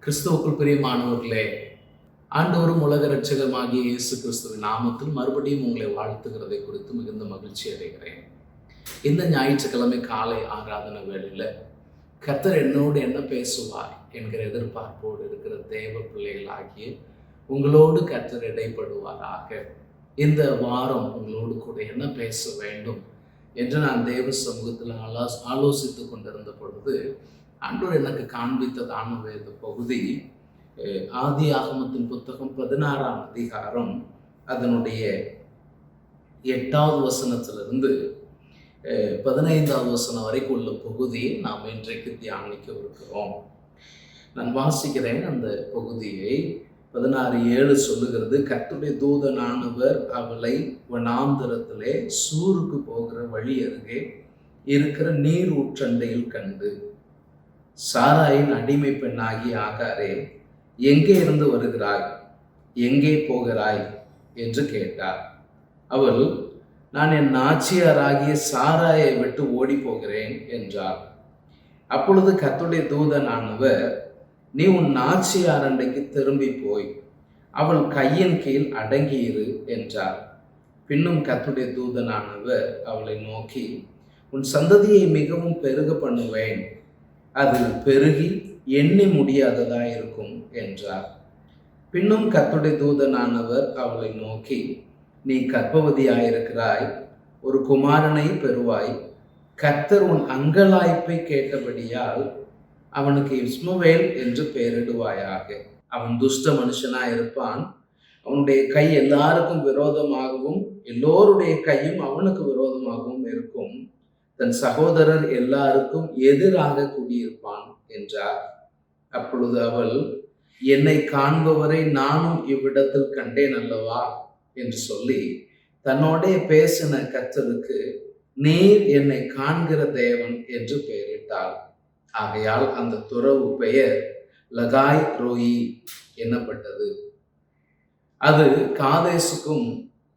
கிறிஸ்துவுக்குள் பிரியமானவர்களே, ஆண்டவரும் உலக இரட்சகருமாகிய இயேசு கிறிஸ்துவின் நாமத்தில் மறுபடியும் உங்களை வாழ்த்துகிறதை குறித்து மிகுந்த மகிழ்ச்சி அடைகிறேன். இந்த ஞாயிற்றுக்கிழமை காலை ஆராதனை வேளையில் கர்த்தர் என்னோடு என்ன பேசுவார் என்கிற எதிர்பார்ப்போடு இருக்கிற தேவ பிள்ளைகளாகிய உங்களோடு கர்த்தர் இடைப்படுவாராக. இந்த வாரம் உங்களோடு கூட என்ன பேச வேண்டும் என்று நான் தேவ சமூகத்தில் ஆலோசித்து கொண்டிருந்த பொழுது ஆண்டவர் எனக்கு காண்பித்ததான வேத பகுதி ஆதி ஆகமத்தின் புத்தகம் 16ஆம் அதிகாரம் அதனுடைய 8வது வசனத்திலிருந்து 15வது வசனம் வரைக்கும் உள்ள பகுதியை நாம் இன்றைக்கு தியானிக்க இருக்கிறோம். நான் வாசிக்கிறேன் அந்த பகுதியை. 16:7 சொல்லுகிறது, கர்த்தருடைய தூதனானவர் அவளை வனாந்தரத்திலே சூருக்கு போகிற வழி அருகே இருக்கிற நீர் ஊற்றண்டையில் கண்டு, சாராயின் அடிமை பெண்ணாகி ஆகாரே, எங்கே இருந்து வருகிறாய், எங்கே போகிறாய் என்று கேட்டார். அவள், நான் என் நாச்சியாராகிய சாராயை விட்டு ஓடி போகிறேன் என்றார். அப்பொழுது கர்த்தருடைய தூதனானவர், நீ உன் நாச்சியார் அண்டைக்கு திரும்பி போய் அவள் கையின் கீழ் அடங்கியிரு என்றார். பின்னும் கர்த்தருடைய தூதனானவர் அவளை நோக்கி, உன் சந்ததியை மிகவும் பெருக பண்ணுவேன், அது பெருகி எண்ணி முடியாததாய் இருக்கும் என்றார். பின்னும் கர்த்தருடைய தூதனானவர் அவளை நோக்கி, நீ கர்ப்பவதியாயிருக்கிறாய், ஒரு குமாரனை பெறுவாய், கர்த்தர் உன் அங்கலாய்ப்பை கேட்டபடியால் அவனுக்கு இஸ்மவேல் என்று பெயரிடுவாயாக. அவன் துஷ்ட மனுஷனாயிருப்பான், அவனுடைய கை எல்லாருக்கும் விரோதமாகவும் எல்லோருடைய கையும் அவனுக்கு விரோதமாகவும் இருக்கும், தன் சகோதரர் எல்லாருக்கும் எதிராக கூடியிருப்பான் என்றார். அப்பொழுது அவள், என்னை காண்பவரை நானும் இவ்விடத்தில் கண்டேன் அல்லவா என்று சொல்லி தன்னோடே பேசின கர்த்தருக்கு, நீர் என்னை காண்கிற தேவன் என்று பெயரிட்டாள். ஆகையால் அந்த துறவு பெயர் லகாய் ரோயி என்னப்பட்டது. அது காதேசுக்கும்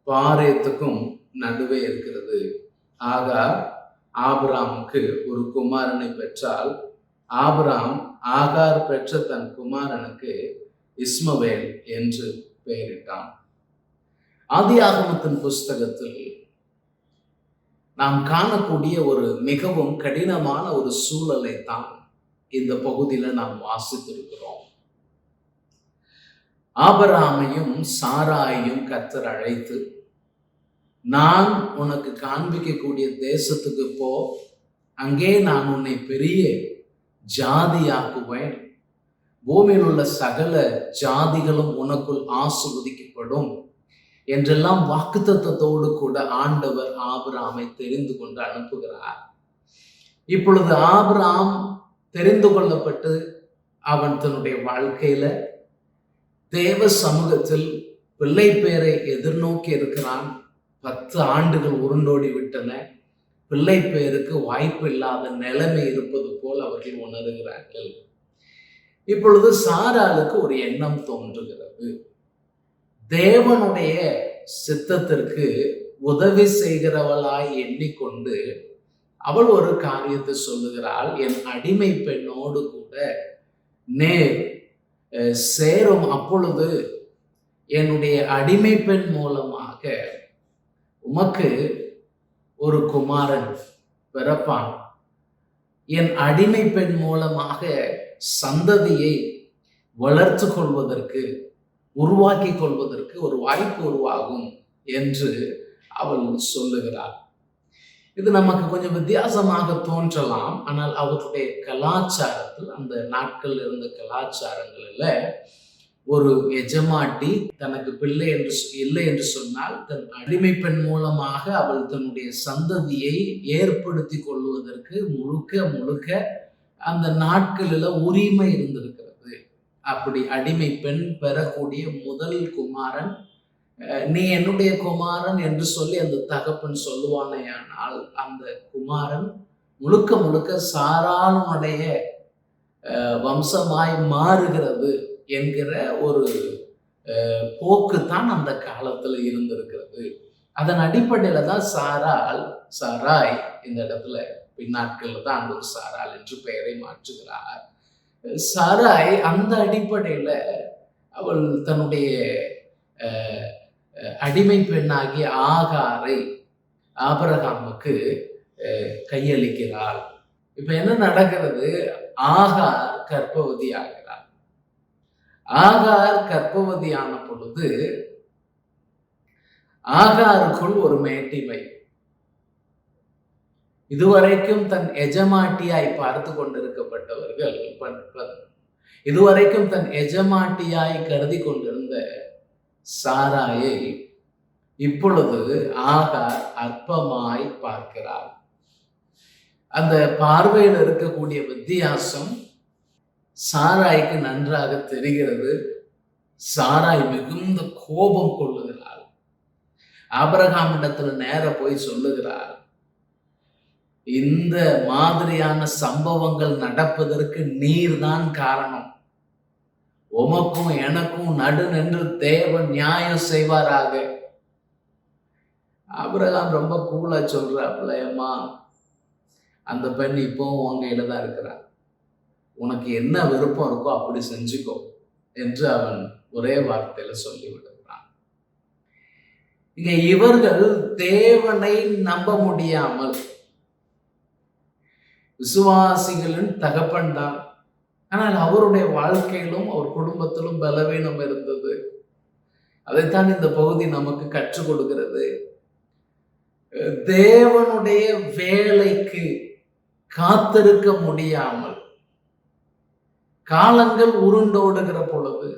பாரேத்துக்கும் நடுவே இருக்கிறது. ஆகார் ஆபிராமுக்கு ஒரு குமாரனை பெற்றால், ஆபிராம் ஆகார் பெற்ற தன் குமாரனுக்கு இஸ்மவேல் என்று பெயரிட்டான். ஆதியாகமத்தின் புஸ்தகத்தில் நாம் காணக்கூடிய ஒரு மிகவும் கடினமான ஒரு சூழலை தான் இந்த பகுதியில் நாம் வாசித்திருக்கிறோம். ஆபிரகாமையும் சாராயையும் கர்த்தர் அழைத்து, நான் உனக்கு காண்பிக்கக்கூடிய தேசத்துக்கு போ, அங்கே நான் உன்னை பெரிய ஜாதியாக்குவேன், பூமியில் உள்ள சகல ஜாதிகளும் உனக்குள் ஆசீர்வதிக்கப்படும் என்றெல்லாம் வாக்குத்தத்தத்தோடு கூட ஆண்டவர் ஆபிரகாமை தெரிந்து கொண்டு அனுப்புகிறார். இப்பொழுது ஆபிரகாம் தெரிந்து கொள்ளப்பட்டு அவன் தன்னுடைய வாழ்க்கையில தேவ சமூகத்தில் பிள்ளை பேரை எதிர்நோக்கி இருக்கிறான். 10 ஆண்டுகள் உருண்டோடி விட்டன. பிள்ளை பேருக்கு வாய்ப்பு இல்லாத நிலைமை இருப்பது போல் அவர்கள் உணர்கிறார்கள். இப்பொழுது சாராளுக்கு ஒரு எண்ணம் தோன்றுகிறது. தேவனுடைய சித்தத்திற்கு உதவி செய்கிறவளாய் எண்ணிக்கொண்டு அவள் ஒரு காரியத்தை சொல்லுகிறாள், என் அடிமை பெண்ணோடு கூட நேர் சேரும், அப்பொழுது என்னுடைய அடிமை பெண் மூலமாக உமக்கு ஒரு குமாரன் பிறப்பான், என் அடிமை பெண் மூலமாக சந்ததியை வளர்த்து கொள்வதற்கு உருவாக்கி கொள்வதற்கு ஒரு வாய்ப்பு உருவாகும் என்று அவள் சொல்லுகிறாள். இது நமக்கு கொஞ்சம் வித்தியாசமாக தோன்றலாம். ஆனால் அவருடைய கலாச்சாரத்தில், அந்த நாட்கள் இருந்த கலாச்சாரங்களில், ஒரு எஜமாட்டி தனக்கு பிள்ளை என்று இல்லை என்று சொன்னால் தன் அடிமை பெண் மூலமாக அவள் தன்னுடைய சந்ததியை ஏற்படுத்தி கொள்வதற்கு முழுக்க அந்த நாட்களில் உரிமை இருந்திருக்கிறது. அப்படி அடிமை பெண் பெறக்கூடிய முதல் குமாரன், நீ என்னுடைய குமாரன் என்று சொல்லி அந்த தகப்பன் சொல்லுவானேயானால் அந்த குமாரன் முழுக்க சாராளுடைய வம்சமாய் மாறுகிறது என்கிற ஒரு போக்கு தான் அந்த காலத்துல இருந்திருக்கிறது. அதன் அடிப்படையில தான் சாராய் இந்த இடத்துல பின்னாட்கள்ல தான் ஒரு சாராள் என்று பெயரை மாற்றுகிறார். சாராய் அந்த அடிப்படையில அவள் தன்னுடைய அடிமை பெண்ணாகிய ஆகாரை ஆபிரகாமுக்கு கையளிக்கிறாள். இப்ப என்ன நடக்கிறது? ஆகார் கர்ப்பவதி ஆகிறார். ஆகார் கர்ப்பவதியான பொழுது ஆகாருக்குள் ஒரு மேட்டிமை. இதுவரைக்கும் தன் எஜமாட்டியாய் பார்த்து கொண்டிருக்கப்பட்டவர்கள், இதுவரைக்கும் தன் எஜமாட்டியாய் கருதி கொண்டிருந்த சாராயை இப்பொழுது ஆகார் அற்பமாய் பார்க்கிறார். அந்த பார்வையில் இருக்கக்கூடிய வித்தியாசம் சாராய்க்கு நன்றாக தெரிகிறது. சாராய் மிகுந்த கோபம் கொள்ளுகிறாள். ஆபிரகாமிடத்துல நேர போய் சொல்லுகிறார், இந்த மாதிரியான சம்பவங்கள் நடப்பதற்கு நீர்தான் காரணம். உமக்கும் எனக்கும் நடு நின்று தேவன் நியாயம் செய்வாராக. ஆபிரகாம் ரொம்ப கூலா சொல்றாப்புல, ஏம்மா அந்த பெண் இப்போ உன் கையில தான் இருக்கிறார், உனக்கு என்ன விருப்பம் இருக்கோ அப்படி செஞ்சுக்கோ என்று அவன் ஒரே வார்த்தையில சொல்லிவிடுகிறான். இங்க இவர்கள் தேவனை நம்ப முடியாமல், விசுவாசிகளின் தகப்பன் தான், ஆனால் அவருடைய வாழ்க்கையிலும் அவர் குடும்பத்திலும் பலவீனம் இருந்தது. அதைத்தான் இந்த பகுதி நமக்கு கற்றுக் கொடுக்கிறது. தேவனுடைய வேலைக்கு காத்திருக்க முடியாமல் காலங்கள் உருண்டோடுகிற பொழுது,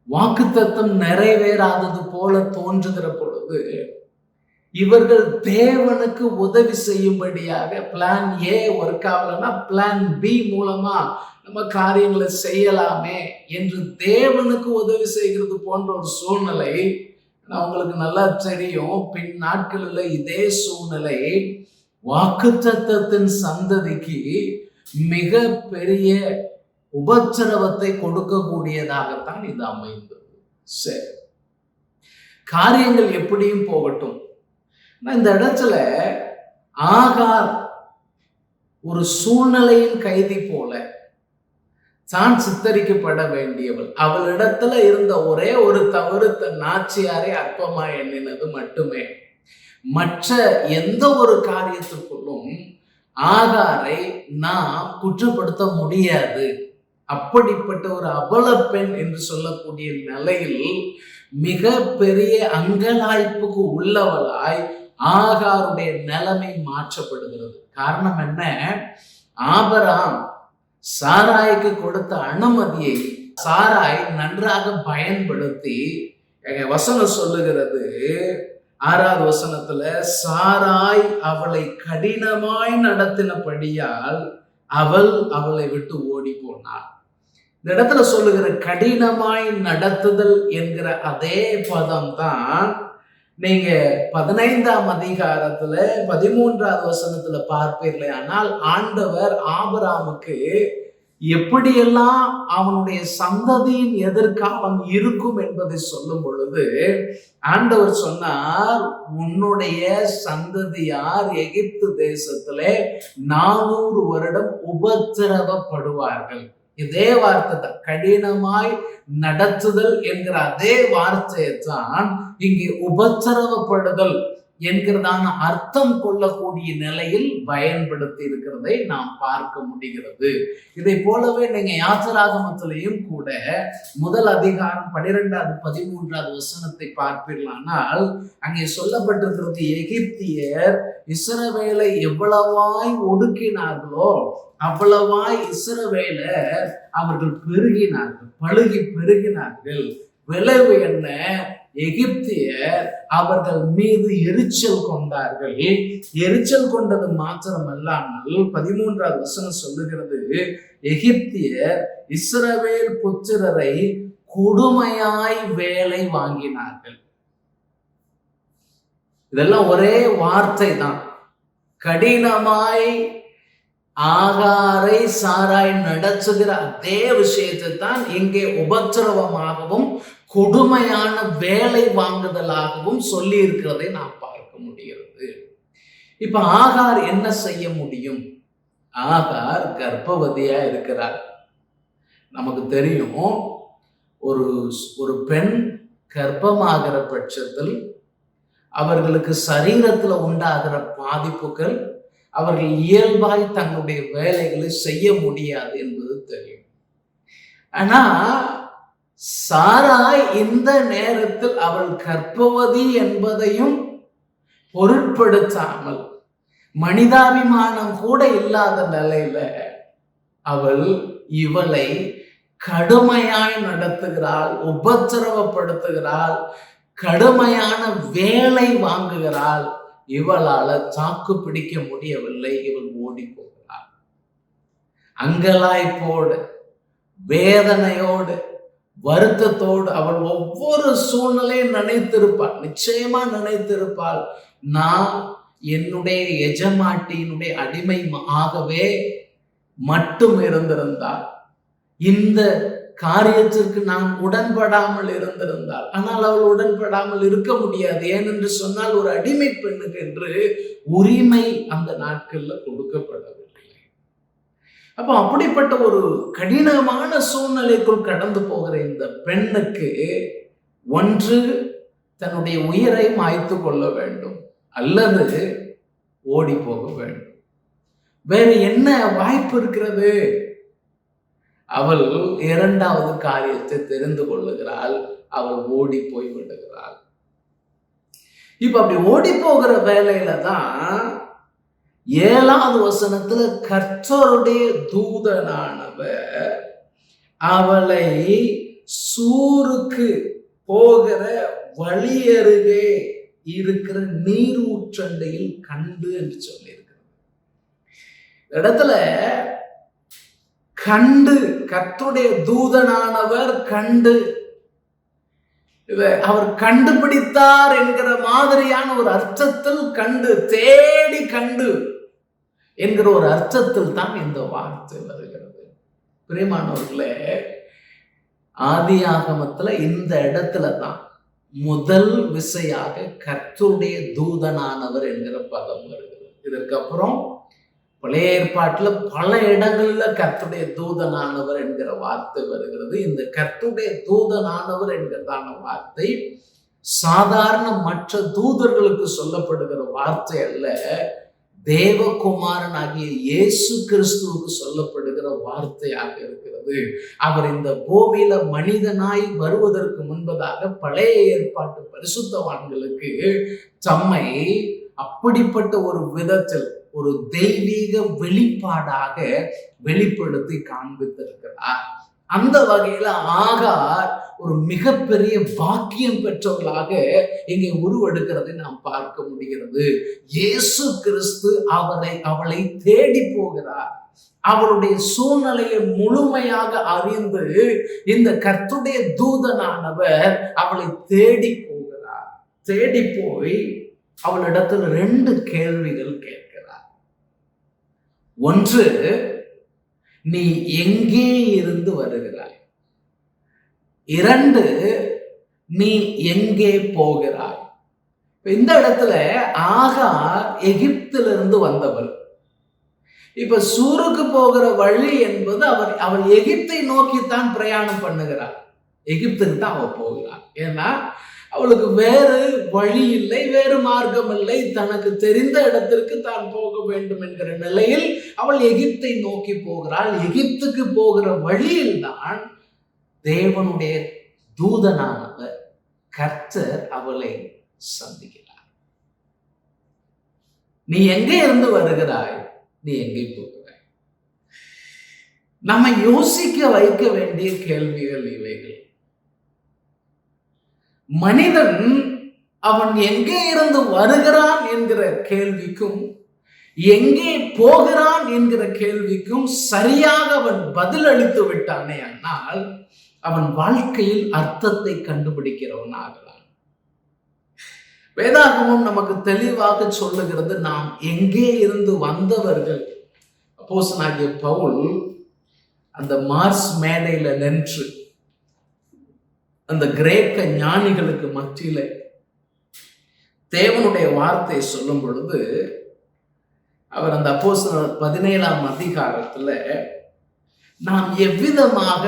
வாக்குத்தத்தம் நிறைவேறாதது போல தோன்றுகிற பொழுது, இவர்கள் தேவனுக்கு உதவி செய்யும்படியாக பிளான் ஏ ஒர்க் ஆகலன்னா பிளான் பி மூலமா நம்ம காரியங்களை செய்யலாமே என்று தேவனுக்கு உதவி செய்கிறது போன்ற ஒரு சூழ்நிலை உங்களுக்கு நல்லா தெரியும். பின் நாட்களில் இதே சூழ்நிலை வாக்குத்தத்தத்தின் சந்ததிக்கு மிக பெரிய உபத்திரவத்தை கொடுக்கக்கூடியதாகத்தான் இது அமைந்தது. சரி, காரியங்கள் எப்படியும் போகட்டும். இந்த இடத்துல ஆகார் ஒரு சூழ்நிலையின் கைதி போல தான் சித்தரிக்கப்பட வேண்டியவள். அவளிடத்துல இருந்த ஒரே ஒரு தவறு தன் நாச்சியாரை அற்பமா எண்ணினது மட்டுமே. மற்ற எந்த ஒரு காரியத்துக்குள்ளும் ஆகாரை நாம் குற்றப்படுத்த முடியாது. அப்படிப்பட்ட ஒரு அபல பெண் என்று சொல்லக்கூடிய நிலையில் மிக பெரிய அங்கலாய்ப்புக்கு உள்ளவளாய் ஆகாருடைய நிலைமை மாற்றப்படுகிறது. காரணம் என்ன? ஆபிரகாம் சாராய்க்கு கொடுத்த அனுமதியை சாராய் நன்றாக பயன்படுத்தி, வசனம் சொல்லுகிறது 6வது வசனத்துல, சாராய் அவளை கடினமாய் நடத்தினபடியால் அவளை விட்டு ஓடி போனாள். இந்த இடத்துல சொல்லுகிற கடினமாய் நடத்துதல் என்கிற அதே பதம் தான் நீங்க 15ஆம் அதிகாரத்துல 13வது வசனத்துல பார்ப்பீர்களே. ஆனால் ஆண்டவர் ஆபிரகாமுக்கு எப்படியெல்லாம் அவனுடைய சந்ததியின் எதிர்காலம் இருக்கும் என்பதை சொல்லும் பொழுது ஆண்டவர் சொன்னார், உன்னுடைய சந்ததியார் எகிப்து தேசத்திலே 400 வருடம் உபத்திரவப்படுவார்கள். இதே வார்த்தை தான், கடினமாய் நடத்துதல் என்கிற அதே வார்த்தையை தான் இங்கே உபத்திரவப்படுதல் என்கிறதான அர்த்தம் கொள்ளக்கூடிய நிலையில் பயன்படுத்தி இருக்கிறதை நாம் பார்க்க முடிகிறது. இதை போலவே நீங்க யாத்திராகமத்திலையும் கூட 1 அதிகாரம் 12வது 13வது வசனத்தை பார்ப்பீர்களானால் அங்கே சொல்லப்பட்டிருக்கிறது, எகிப்தியர் இஸ்ரவேலை எவ்வளவாய் ஒடுக்கினார்களோ அவ்வளவாய் இஸ்ரவேலர் அவர்கள் பெருகினார்கள், பழுகி பெருகினார்கள். விளைவு என்ன? எகிப்தியர் அவர்கள் மீது எரிச்சல் கொண்டார்கள். எரிச்சல் கொண்டது மாத்திரமல்லாமல் 13வது வசனம் சொல்லுகிறது, எகிப்தியர் இஸ்ரவேல் புத்திரரை கொடுமையாய் வேலை வாங்கினார்கள். இதெல்லாம் ஒரே வார்த்தை தான். கடினமாய் ஆகாரை சாராய் நடத்துகிற அதே விஷயத்தை தான் இங்கே உபத்திரவமாகவும் கொடுமையான வேலை வாங்குதலாகவும் சொல்லி இருக்கிறதை நாம் பார்க்க முடிகிறது. இப்ப ஆகார் என்ன செய்ய முடியும்? ஆகார் கர்ப்பவதியா இருக்கிறார். நமக்கு தெரியும், ஒரு ஒரு பெண் கர்ப்பமாகிற பட்சத்தில் அவர்களுக்கு சரீரத்துல உண்டாகிற பாதிப்புகள், அவர்கள் இயல்பாய் தங்களுடைய வேலைகளை செய்ய முடியாது என்பது தெரியும். ஆனா சாராய் இந்த நேரத்தில் அவள் கர்ப்பவதி என்பதையும் பொருட்படுத்தாமல், மனிதாபிமானம் கூட இல்லாத நிலையில அவள் இவளை கடுமையாய் நடத்துகிறாள், உபத்திரவப்படுத்துகிறாள், கடுமையான வேலை வாங்குகிறாள். இவளால தாக்கு பிடிக்க முடியவில்லை. இவள் ஓடி போகிறாள். அங்கலாய்ப்போடு, வேதனையோடு, வருத்தத்தோடு அவள் ஒவ்வொரு சூழ்நிலையும் நினைத்திருப்பாள், நிச்சயமா நினைத்திருப்பாள், நான் என்னுடைய எஜமாட்டியினுடைய அடிமை ஆகவே மட்டும் இருந்திருந்தாள், இந்த காரியத்திற்கு நான் உடன்படாமல் இருந்திருந்தாள். ஆனால் அவள் உடன்படாமல் இருக்க முடியாது. ஏனென்று சொன்னால் ஒரு அடிமை பெண்ணுக்கு என்று உரிமை அந்த நாட்கள்ல கொடுக்கப்படவில்லை. அப்ப அப்படிப்பட்ட ஒரு கடினமான சூழ்நிலைக்குள் கடந்து போகிற இந்த பெண்ணுக்கு ஒன்று தன்னுடைய உயிரை மாய்த்து கொள்ள வேண்டும், அல்லது ஓடி போக வேண்டும். வேறு என்ன வாய்ப்பு இருக்கிறது? அவள் இரண்டாவது காரியத்தை தெரிந்து கொள்ளுகிறாள். அவள் ஓடி போய் விடுகிறாள். இப்ப அப்படி ஓடி போகிற வேலையில தான் 7வது வசனத்துல கர்த்தருடைய தூதனானவர் அவளை சூருக்கு போகிற வழி அருகே இருக்கிற நீர் ஊற்றண்டையில் கண்டு என்று சொல்லியிருக்கிறது. இடத்துல கண்டு, கர்த்தருடைய தூதனானவர் கண்டு, அவர் கண்டுபிடித்தார் என்கிற மாதிரியான ஒரு அர்த்தத்தில் கண்டு, தேடி கண்டு என்கிற ஒரு அர்த்தத்தில் தான் இந்த வார்த்தை வருகிறது. பிரியமானவர்களே, ஆதியாகமத்துல இந்த இடத்துல தான் முதல் விசையாக கர்த்தருடைய தூதனானவர் என்கிற பதம் வருகிறது. இதற்கு அப்புறம் பழைய ஏற்பாட்டுல பல இடங்கள்ல கர்த்தருடைய தூதனானவர் என்கிற வார்த்தை வருகிறது. இந்த கர்த்தருடைய தூதனானவர் என்கிறதான வார்த்தை சாதாரண மற்ற தூதர்களுக்கு சொல்லப்படுகிற வார்த்தை அல்ல, தேவகுமாரன் ஆகிய இயேசு கிறிஸ்துவுக்கு சொல்லப்படுகிற வார்த்தையாக இருக்கிறது. அவர் இந்த பூமியில மனிதனாய் வருவதற்கு முன்பதாக பழைய ஏற்பாட்டு பரிசுத்தவான்களுக்கு தம்மை அப்படிப்பட்ட ஒரு விதத்தில் ஒரு தெய்வீக வெளிப்பாடாக வெளிப்படுத்தி காண்பித்திருக்கிறார். அந்த வகையில ஆகார் ஒரு மிகப்பெரிய பாக்கியம் பெற்றவர்களாக இங்கே உருவெடுக்கிறதை நாம் பார்க்க முடிகிறது. இயேசு கிறிஸ்து அவளை தேடி போகிறார். அவருடைய சூழ்நிலையை முழுமையாக அறிந்து இந்த கர்த்தருடைய தூதனானவர் அவளை தேடி போகிறார். தேடி போய் அவளிடத்தில் 2 கேள்விகள் கேட்கிறார். ஒன்று, நீ எங்கே இருந்து வருகிறாய்? 2, நீ எங்கே போகிறாய்? இந்த இடத்துல ஆகார் எகிப்திலிருந்து வந்தவள். இப்ப சூருக்கு போகிற வழி என்பது அவள் எகிப்தை நோக்கித்தான் பிரயாணம் பண்ணுகிறாள். எகிப்துக்கு தான் அவள் போகிறாள். ஏன்னா அவளுக்கு வேறு வழி இல்லை, வேறு மார்க்கம் இல்லை. தனக்கு தெரிந்த இடத்திற்கு தான் போக வேண்டும் என்கிற நிலையில் அவள் எகிப்தை நோக்கி போகிறாள். எகிப்துக்கு போகிற வழியில் தான் தேவனுடைய தூதனானவர் கர்த்தர் அவளை சந்திக்கிறார். நீ எங்கே இருந்து வருகிறாய்? நீ எங்கே போகிறாய்? நம்ம யோசிக்க வைக்க வேண்டிய கேள்விகள் இவைகள். மனிதன் அவன் எங்கே இருந்து வருகிறான் என்கிற கேள்விக்கும் எங்கே போகிறான் என்கிற கேள்விக்கும் சரியாக அவன் பதில் அளித்து விட்டானே ஆனால் அவன் வாழ்க்கையில் அர்த்தத்தை கண்டுபிடிக்கிறவன் ஆகலாம். வேதாகமம் நமக்கு தெளிவாக சொல்லுகிறது, நாம் எங்கே இருந்து வந்தவர்கள். அப்போஸ்தலனாகிய பவுல் அந்த மார்ஸ் மேடையில நின்று அந்த கிரேக்க ஞானிகளுக்கு மத்தியில தேவனுடைய வார்த்தை சொல்லும் பொழுது அவர் அந்த அப்போஸ்தலர் 17ஆம் அதிகாரத்துல நாம் எவ்விதமாக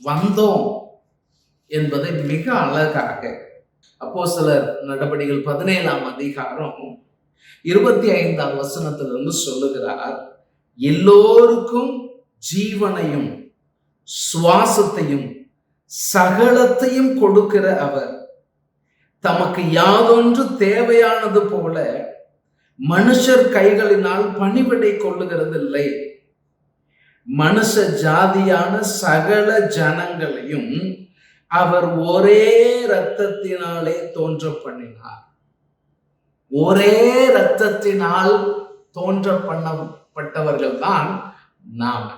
வந்தோம் என்பதை மிக அழகாக அப்போஸ்தலர் நடபடிகள் 17ஆம் அதிகாரம் 25ஆம் வசனத்திலிருந்து சொல்லுகிறார். எல்லோருக்கும் ஜீவனையும் சுவாசத்தையும் சகலத்தையும் கொடுக்கிற அவர் தமக்கு யாதொன்று தேவையானது போல மனுஷர் கைகளினால் பணிவிடை கொள்ளுகிறதில்லை. மனுஷ ஜாதியான சகல ஜனங்களையும் அவர் ஒரே இரத்தத்தினாலே தோன்ற பண்ணினார். ஒரே இரத்தத்தினால் தோன்ற பண்ணப்பட்டவர்கள் தான் நாம்.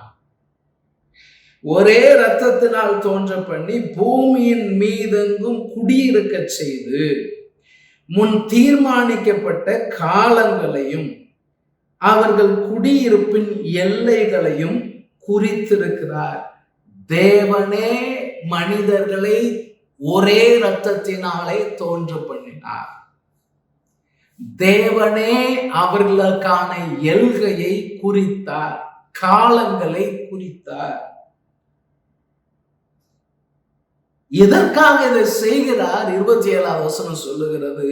ஒரே இரத்தத்தினால் தோன்ற பண்ணி பூமியின் மீதெங்கும் குடியிருக்க செய்து முன் தீர்மானிக்கப்பட்ட காலங்களையும் அவர்கள் குடியிருப்பின் எல்லைகளையும் குறித்திருக்கிறார். தேவனே மனிதர்களை ஒரே இரத்தத்தினாலே தோன்ற பண்ணினார். தேவனே அவர்களுக்கான எல்கையை குறித்தார், காலங்களை குறித்தார். எதற்காக இதை செய்கிறார்? 27ஆம் வசனம் சொல்லுகிறது,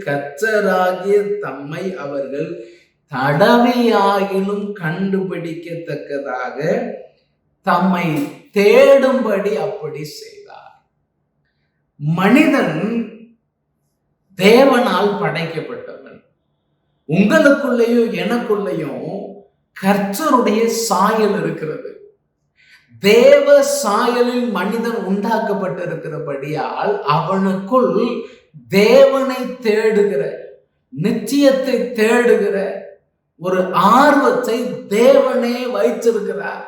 கர்த்தராகிய தம்மை அவர்கள் தடவையாகிலும் கண்டுபிடிக்கத்தக்கதாக தம்மை தேடும்படி அப்படி செய்தார். மனிதன் தேவனால் படைக்கப்பட்டவன். உங்களுக்குள்ளேயும் எனக்குள்ளேயும் கர்த்தருடைய சாயல் இருக்கிறது. தேவ சாயலில் மனிதன் உண்டாக்கப்பட்டிருக்கிறபடியால் அவனுக்குள் தேவனை தேடுகிற, நிச்சயத்தை தேடுகிற ஒரு ஆர்வத்தை தேவனே வைத்திருக்கிறார்.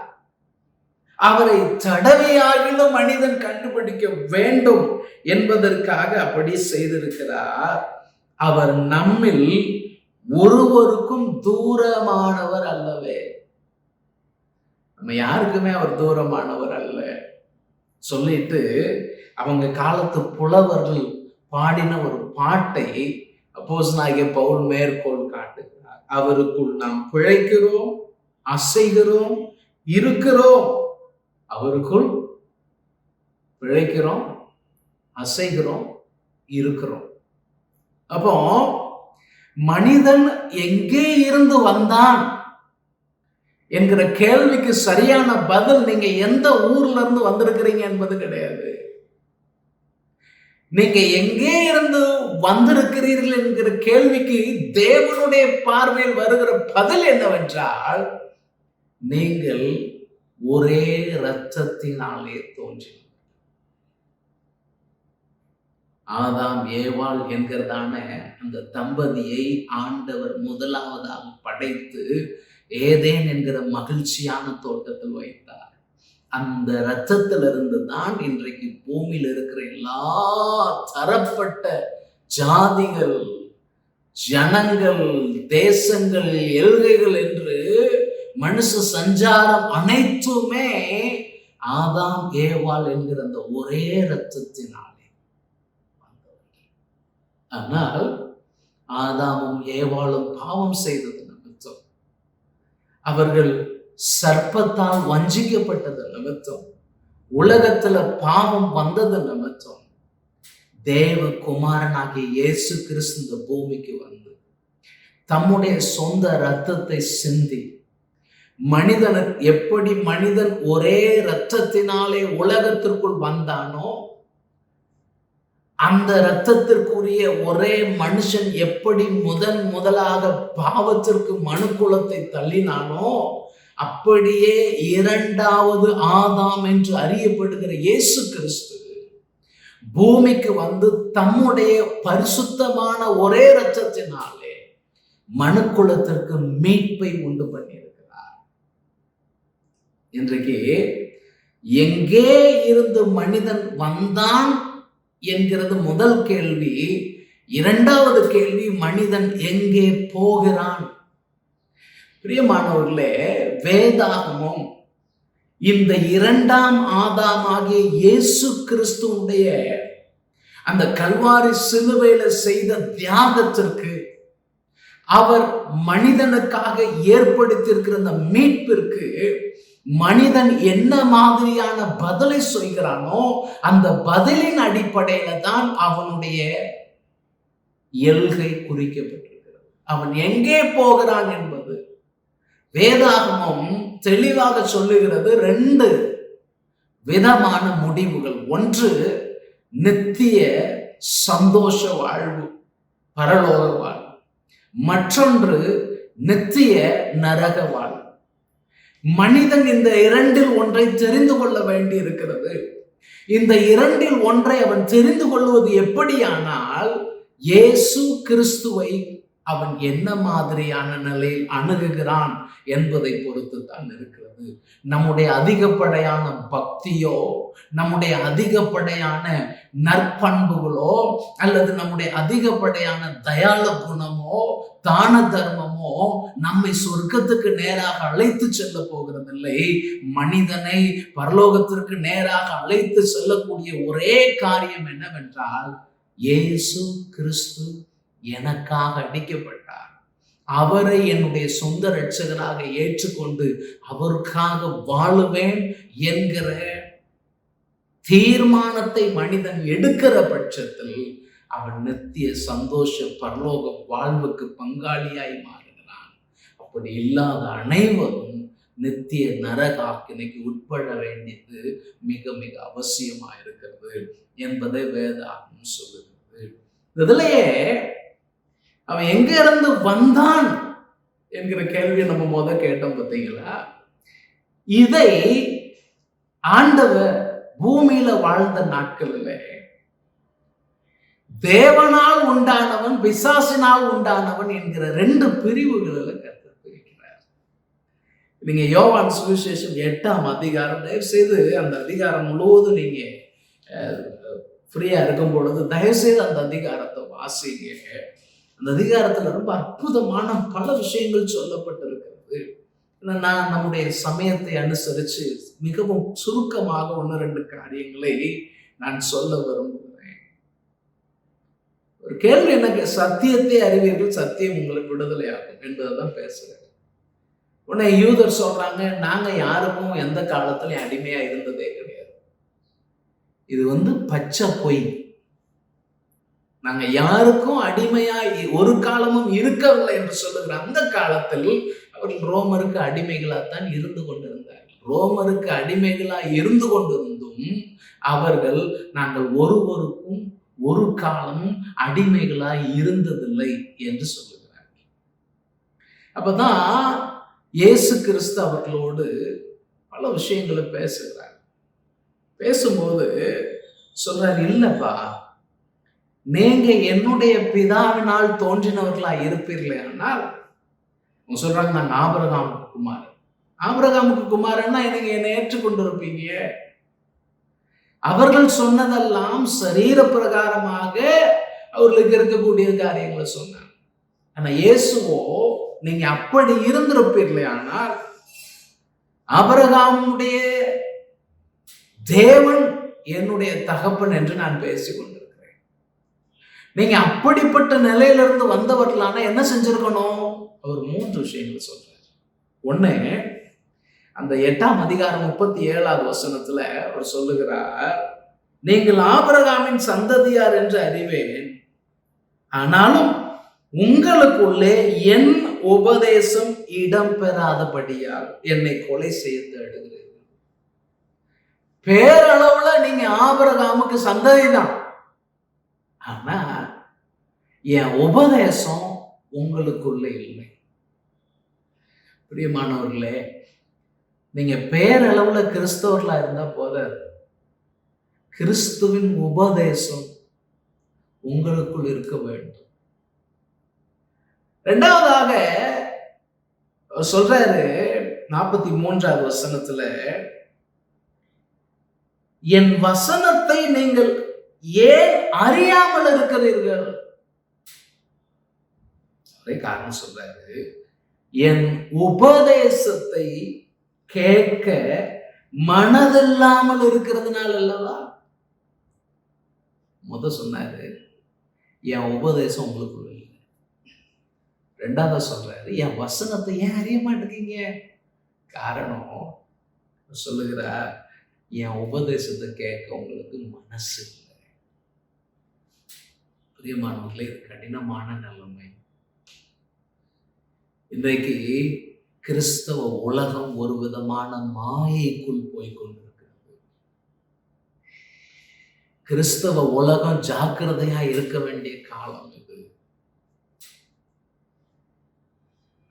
அவரை தடவையாகிலும் மனிதன் கண்டுபிடிக்க வேண்டும் என்பதற்காக அப்படி செய்திருக்கிறார். அவர் நம்மில் ஒருவருக்கும் தூரமானவர் அல்லவே. நம்ம யாருக்குமே அவர் தூரமானவர் அல்ல சொல்லிட்டு அவங்க காலத்து புலவர்கள் பாடின ஒரு பாட்டை அப்போஸ்தலனாகிய பவுல் மேற்கோள் காட்டுகிறார். அவருக்குள் நாம் பிழைக்கிறோம், அசைகிறோம், இருக்கிறோம். அவருக்குள் பிழைக்கிறோம், அசைகிறோம், இருக்கிறோம். அப்போ மனிதன் எங்கே இருந்து வந்தான் என்கிற கேள்விக்கு சரியான பதில் நீங்க எந்த ஊர்ல இருந்து வந்திருக்கிறீங்க என்பது கிடையாது. நீங்க எங்கே இருந்து வந்திருக்கிறீர்கள் என்கிற கேள்விக்கு தேவனுடைய பார்வையில் வருகிற பதில் என்னவென்றால், நீங்கள் ஒரே இரத்தத்தினாலே தோன்றின. ஆதாம் ஏவாள் என்கிறதான அந்த தம்பதியை ஆண்டவர் முதலாவதாக படைத்து ஏதேன் என்கிற மகிழ்ச்சியான தோட்டத்தில் வைத்தார். அந்த இரத்தத்திலிருந்து தான் இன்றைக்கு பூமியில் இருக்கிற எல்லா தரப்பட்ட ஜாதிகள், ஜனங்கள், தேசங்கள், எல்கைகள் என்று மனுஷ சஞ்சாரம் அனைத்துமே ஆதாம் ஏவாள் என்கிற அந்த ஒரே இரத்தத்தினாலே வந்தவர்கள். ஆனால் ஆதாமும் ஏவாளும் பாவம் செய்தது நிமித்தம், அவர்கள் சர்ப்பத்தால் வஞ்சிக்கப்பட்டது நிமித்தம், உலகத்துல பாவம் வந்தது நிமித்தம் தேவ குமாரனாகிய இயேசு கிறிஸ்து இந்த பூமிக்கு வந்து தம்முடைய சொந்த இரத்தத்தை சிந்தி மனிதனுக்கு எப்படி மனிதன் ஒரே இரத்தத்தினாலே உலகத்திற்குள் வந்தானோ, அந்த இரத்தத்திற்குரிய ஒரே மனுஷன் எப்படி முதலாக பாவத்திற்கு மனுக்குலத்தை தள்ளினானோ, அப்படியே இரண்டாவது ஆதாம் என்று அறியப்படுகிற இயேசு கிறிஸ்து பூமிக்கு வந்து தம்முடைய பரிசுத்தமான ஒரே இரத்தத்தினாலே மனுக்குலத்திற்கு மீட்பை உண்டு பண்ணியிருக்கிறார். இன்றைக்கு எங்கே இருந்து மனிதன் வந்தான் என்கிறது முதல் கேள்வி. இரண்டாவது கேள்வி, மனிதன் எங்கே போகிறான்? பிரியமானவர்களே, வேதாகமம் இந்த இரண்டாம் ஆதாம் ஆகிய இயேசு கிறிஸ்துவுடைய அந்த கல்வாரி சிலுவையில செய்த தியாகத்திற்கு, அவர் மனிதனுக்காக ஏற்படுத்தியிருக்கிற அந்த மீட்பிற்கு மனிதன் என்ன மாதிரியான பதிலை சொல்கிறானோ அந்த பதிலின் அடிப்படையில தான் அவனுடைய எல்கை குறிக்கப்பட்டிருக்கிறது. அவன் எங்கே போகிறான் என்பது வேதாகமம் தெளிவாக சொல்லுகிறது. 2 விதமான முடிவுகள். ஒன்று நித்திய சந்தோஷ வாழ்வு, பரலோக வாழ்வு. மற்றொன்று நித்திய நரக வாழ்வு. மனிதன் இந்த 2இல் ஒன்றை தெரிந்து கொள்ள வேண்டி இருக்கிறது. இந்த 2இல் ஒன்றை அவன் தெரிந்து கொள்வது எப்படியானால், இயேசு கிறிஸ்துவை அவன் என்ன மாதிரியான நிலையில் அணுகுகிறான் என்பதை பொறுத்து தான் இருக்கிறது. நம்முடைய அதிகப்படையான பக்தியோ, நம்முடைய அதிகப்படையான நற்பண்புகளோ, அல்லது நம்முடைய அதிகப்படையான தயாள குணமோ, தான தர்மமோ நம்மை சொர்க்கத்துக்கு நேராக அழைத்து செல்ல போகிறதில்லை. மனிதனை பரலோகத்திற்கு நேராக அழைத்து செல்லக்கூடிய ஒரே காரியம் என்னவென்றால், இயேசு கிறிஸ்து எனக்காக அடிக்கப்பட்டார், அவரை என்னுடைய சொந்த இரட்சகராக ஏற்றுக்கொண்டு அவருக்காக வாழுவேன் என்கிற தீர்மானத்தை மனிதன் எடுக்கிற பட்சத்தில் அவன் நித்திய சந்தோஷ பரலோக வாழ்வுக்கு பங்காளியாய் மாறுகிறான். அப்படி இல்லாத அனைவரும் நித்திய நரகாக்கினைக்கு உட்பட வேண்டியது மிக மிக அவசியமா இருக்கிறது என்பதை வேதாகமம் சொல்லுகிறது. இதிலேயே அவன் எங்க இருந்து வந்தான் என்கிற கேள்வியை நம்ம கேட்டோம் பார்த்தீங்களா? இதை ஆண்டவர் பூமியில வாழ்ந்த நாட்களில் தேவனால் உண்டானவன், பிசாசினால் உண்டானவன் என்கிற 2 பிரிவுகளில் கர்த்தர் பிரிக்கிறார். நீங்க யோவான் சுவிசேஷம் 8ஆம் அதிகாரம், தயவு செய்து அந்த அதிகாரம் முழுவதும் நீங்க ஃப்ரீயா இருக்கும் பொழுது தயவு செய்து அந்த அதிகாரத்தை வாசிங்க. அந்த அதிகாரத்துல ரொம்ப அற்புதமான பல விஷயங்கள் சொல்லப்பட்டிருக்கிறது. நான் நம்முடைய சமயத்தை அனுசரித்து மிகவும் சுருக்கமாக 1-2 காரியங்களை நான் சொல்ல விரும்புகிறேன். ஒரு கேள்வி எனக்கு, சத்தியத்தை அறிவீர்கள், சத்தியம் உங்களை விடுதலையாகும் என்பதைதான் பேசுறேன். உடனே யூதர் சொல்றாங்க, நாங்க யாருக்கும் எந்த காலத்திலும் அடிமையா இருந்ததே கிடையாது. இது பச்சை பொய். நாங்க யாருக்கும் அடிமையா ஒரு காலமும் இருக்கவில்லை என்று சொல்லுகிற அந்த காலத்தில் அவர்கள் ரோமருக்கு அடிமைகளாத்தான் இருந்து கொண்டிருந்தார்கள். ரோமருக்கு அடிமைகளா இருந்து கொண்டிருந்தும் அவர்கள் நாங்கள் ஒருவருக்கும் ஒரு காலமும் அடிமைகளாய் இருந்ததில்லை என்று சொல்லுகிறார்கள். அப்பதான் இயேசு கிறிஸ்து அவர்களோடு பல விஷயங்களை பேசுகிறார். பேசும்போது சொல்றார், இல்லப்பா, நீங்க என்னுடைய பிதாவினால் தோன்றினவர்களா இருப்பீர்களே. ஆனால் சொல்றாங்க, நாங்க ஆபிரகாமுக்கு குமாரன். ஆபிரகாமுக்கு குமாரன்னா நீங்க என்னை ஏற்றுக்கொண்டு இருப்பீங்க. அவர்கள் சொன்னதெல்லாம் சரீர பிரகாரமாக அவர்களுக்கு இருக்கக்கூடிய காரியங்களை சொன்னாங்க. ஆனா இயேசுவோ, நீங்க அப்படி இருந்திருப்பீர்களே, ஆனால் ஆபிரகாமுடைய தேவன் என்னுடைய தகப்பன் என்று நான் பேசிக் கொண்டிருக்கிறேன். நீங்க அப்படிப்பட்ட நிலையிலிருந்து வந்தவர்களான என்ன செஞ்சிருக்கணும்? அவர் 3 விஷயங்கள் சொல்றார். ஒண்ணு, அந்த 8ஆம் அதிகாரம் 37வது வசனத்துல அவர் சொல்லுகிறார், நீங்கள் ஆபிரகாமின் சந்ததியார் என்று அறிவேன், ஆனாலும் உங்களுக்குள்ளே என் உபதேசம் இடம் பெறாதபடியால் என்னை கொலை செய்ய தேடுகிறீர்கள். பேரளவுல நீங்க ஆபிரகாமுக்கு சந்ததி தான், ஆனா என் உபதேசம் உங்களுக்குள்ள இல்லை. பிரியமானவர்களே, நீங்க பேரளவுல கிறிஸ்தவர்களா இருந்தா போதாது, கிறிஸ்துவின் உபதேசம் உங்களுக்குள் இருக்க வேண்டும். 2வதாக சொல்றாரு 43வது வசனத்துல, என் வசனத்தை நீங்கள் ஏன் அறியாமல் இருக்கிறீர்கள்? காரணம் சொல்றாரு, என் உபதேசத்தை கேட்க மனதில்லாமல் இருக்கிறதுனால அல்லவா. சொன்னாரு, என் உபதேசம் உங்களுக்கு இல்லை. 2வது சொல்றாரு, என் வசனத்தை ஏன் அறிய மாட்டேங்க? காரணம், சொல்லுகிறார், என் உபதேசத்தை கேட்க உங்களுக்கு மனசு இல்லை. பிரியமானவர்களே, இது கடினமான நிலைமை. இன்றைக்கு கிறிஸ்தவ உலகம் ஒரு விதமான மாயைக்குள் போய்கொண்டிருக்கிறது. கிறிஸ்தவ உலகம் ஜாக்கிரதையா இருக்க வேண்டிய காலம் இது.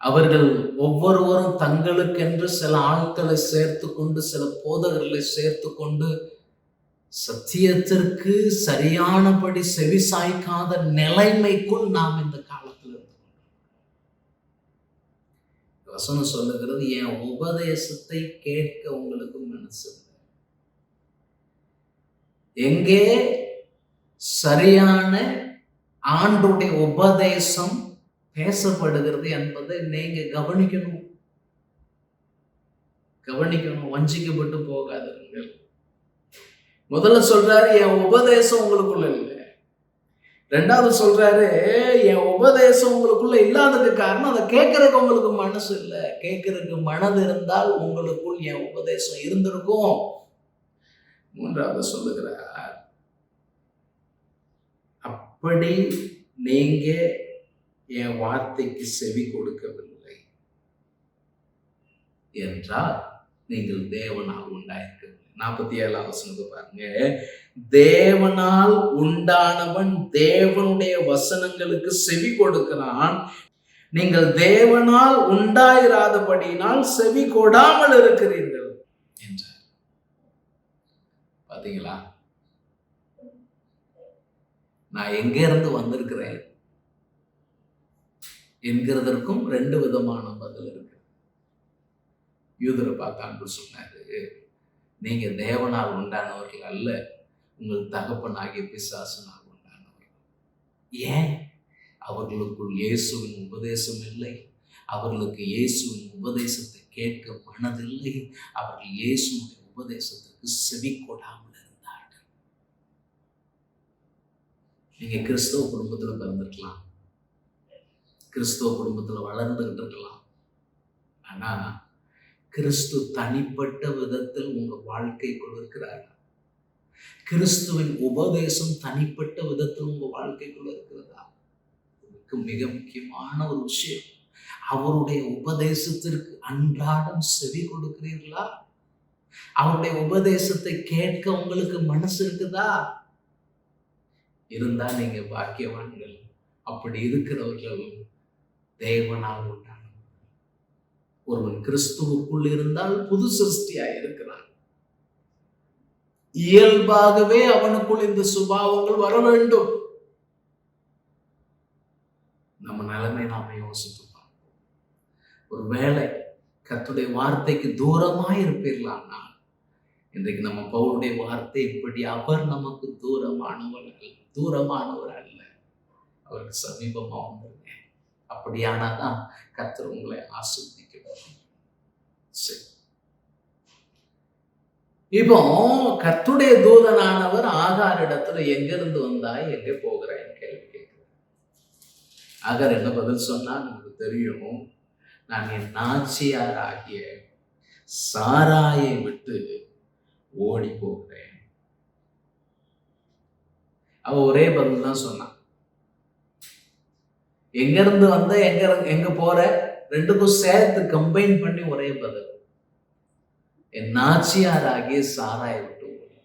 அவர்கள் ஒவ்வொருவரும் தங்களுக்கென்று சில ஆட்களை சேர்த்து கொண்டு, சில போதகர்களை சேர்த்து கொண்டு, சத்தியத்திற்கு சரியானபடி செவி சாய்க்காத நிலைமைக்குள் நாம் இந்த காலத்தில் இருக்கோம். வசனம் சொல்லுகிறது, என் உபதேசத்தை கேட்க உங்களுக்கு மனசு இல்லை. எங்கே சரியான ஆண்டுடைய உபதேசம் பேசப்படுகிறது என்பதை நீங்க கவனிக்கணும். வஞ்சிக்கப்பட்டு போகாதீர்கள். முதல்ல சொல்றாரு, என் உபதேசம் உங்களுக்குள்ள இல்லை. ரெண்டாவது சொல்றாரு, என் உபதேசம் உங்களுக்குள்ள இல்லாததுக்கு காரணம் அதை கேட்கறதுக்கு உங்களுக்கு மனசு இல்லை. கேட்கறதுக்கு மனது இருந்தால் உங்களுக்குள் என் உபதேசம் இருந்திருக்கும். மூன்றாவது சொல்லுகிறார், அப்படி நீங்க என் வார்த்தைக்கு செவி கொடுக்கவில்லை என்றால் நீங்கள் தேவனால் உண்டாயிருக்கவில்லை. 47 வசனத்தை பாருங்க. தேவனால் உண்டானவன் தேவனுடைய வசனங்களுக்கு செவி கொடுக்கிறான். நீங்கள் தேவனால் உண்டாயிராதபடியினால் செவி கொடாமல் இருக்கிறீர்கள் என்றார். பாத்தீங்களா, நான் எங்க இருந்து வந்திருக்கிறேன் என்கிறதற்கும் 2 விதமான பதில் இருக்கு. யூதரை பார்த்து சொன்னாரு, நீங்க தேவனால் உண்டானவர்கள் அல்ல, உங்கள் தகப்பனாகிய பிசாசனால் உண்டானவர்கள். ஏன்? அவர்களுக்குள் இயேசுவின் உபதேசம் இல்லை. அவர்களுக்கு இயேசுவின் உபதேசத்தை கேட்க மனதில்லை. அவர்கள் இயேசுவின் உபதேசத்துக்கு செவி கொடாமல் இருந்தார்கள். நீங்க கிறிஸ்தவ குடும்பத்துல பிறந்திருக்கலாம், கிறிஸ்துவ குடும்பத்தில் வளர்ந்துகிட்டு இருக்கலாம். ஆனா கிறிஸ்து தனிப்பட்ட விதத்தில் உங்க வாழ்க்கைக்குள் இருக்கிறார். கிறிஸ்துவின் உபதேசம் தனிப்பட்ட விதத்தில் உங்க வாழ்க்கைக்குள்ள இருக்கிறதா? இதுக்கு மிக முக்கியமான ஒரு விஷயம், அவருடைய உபதேசத்திற்கு அன்றாடம் செவி கொடுக்கிறீர்களா? அவருடைய உபதேசத்தை கேட்க உங்களுக்கு மனசு இருக்குதா? இருந்தா நீங்க பாக்கியவான்கள். அப்படி இருக்கிறவர்கள் தேவனால் உண்டான. ஒருவன் கிறிஸ்துவுக்குள் இருந்தால் புது சிருஷ்டியாய் இருக்கிறான். இயல்பாகவே அவனுக்குள் இந்த சுபாவங்கள் வர வேண்டும். நம்ம நிலைமை நாம யோசித்து பார்ப்போம். ஒரு வேளை கர்த்தருடைய வார்த்தைக்கு தூரமாய் இருப்பீர்களானா, இன்றைக்கு நம்ம பவுலுடைய வார்த்தை இப்படி, அவர் நமக்கு தூரமானவர் அல்ல, அவருக்கு சமீபமா வந்துருங்க. அப்படியானாதான் கர்த்தர் உங்களை ஆசீர்வதிக்க வேண்டும். சரி, இப்போ கர்த்தருடைய தூதனானவர் ஆகார் இடத்துல எங்க இருந்து வந்தாய், எங்க போகிறாய் கேள்வி கேட்கிறார். ஆகார் என்ன பதில் சொன்னா நமக்கு தெரியும். நான் என் நாச்சியார் ஆகிய சாராயை விட்டு ஓடி போகிறேன். அவ ஒரே பதில் தான் சொன்னான். எங்க இருந்து வந்த, எங்க போற, ரெண்டுக்கும் சேர்த்து கம்பைன் பண்ணி ஒரே பதில், என் நாச்சியார் ஆகிய சாராயை விட்டு ஓடி.